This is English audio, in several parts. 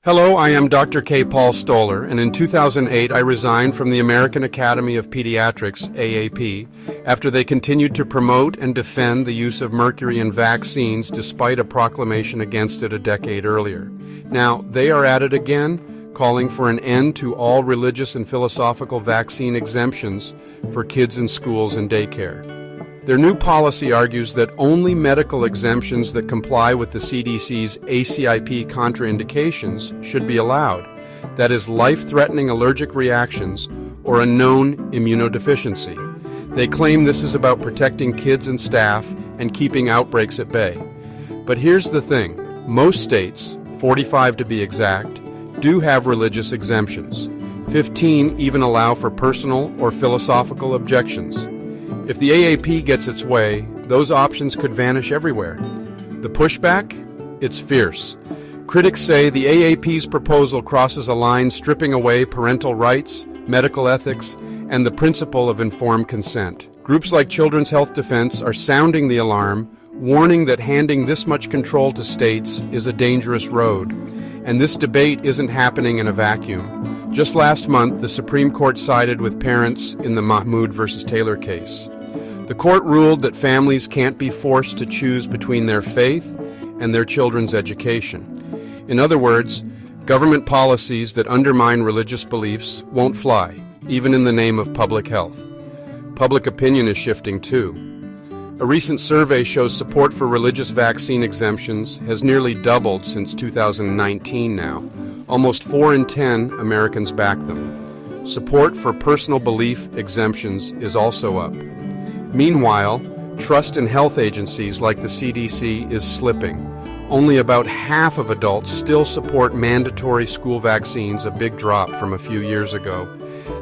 Hello, I am Dr. K. Paul Stoller, and in 2008 I resigned from the American Academy of Pediatrics, AAP, after they continued to promote and defend the use of mercury in vaccines despite a proclamation against it a decade earlier. Now, they are at it again, calling for an end to all religious and philosophical vaccine exemptions for kids in schools and daycare. Their new policy argues that only medical exemptions that comply with the CDC's ACIP contraindications should be allowed, that is, life-threatening allergic reactions or a known immunodeficiency. They claim this is about protecting kids and staff and keeping outbreaks at bay. But here's the thing, most states, 45 to be exact, do have religious exemptions. 15 even allow for personal or philosophical objections. If the AAP gets its way, those options could vanish everywhere. The pushback? It's fierce. Critics say the AAP's proposal crosses a line stripping away parental rights, medical ethics, and the principle of informed consent. Groups like Children's Health Defense are sounding the alarm, warning that handing this much control to states is a dangerous road. And this debate isn't happening in a vacuum. Just last month, the Supreme Court sided with parents in the Mahmoud versus Taylor case. The court ruled that families can't be forced to choose between their faith and their children's education. In other words, government policies that undermine religious beliefs won't fly, even in the name of public health. Public opinion is shifting too. A recent survey shows support for religious vaccine exemptions has nearly doubled since 2019 now. Almost 4 in 10 Americans back them. Support for personal belief exemptions is also up. Meanwhile, trust in health agencies like the CDC is slipping. Only about half of adults still support mandatory school vaccines, a big drop from a few years ago.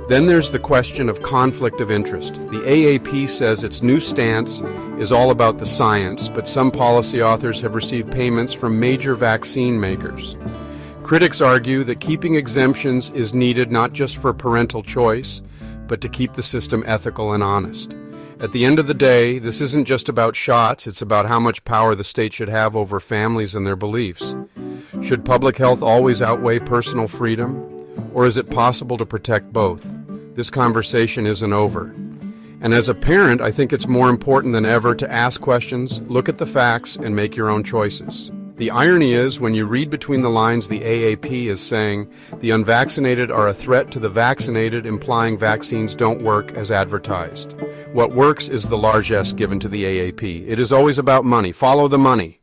Then there's the question of conflict of interest. The AAP says its new stance is all about the science, but some policy authors have received payments from major vaccine makers. Critics argue that keeping exemptions is needed not just for parental choice, but to keep the system ethical and honest. At the end of the day, this isn't just about shots, it's about how much power the state should have over families and their beliefs. Should public health always outweigh personal freedom? Or is it possible to protect both? This conversation isn't over. And as a parent, I think it's more important than ever to ask questions, look at the facts, and make your own choices. The irony is, when you read between the lines, the AAP is saying the unvaccinated are a threat to the vaccinated, implying vaccines don't work as advertised. What works is the largesse given to the AAP. It is always about money. Follow the money.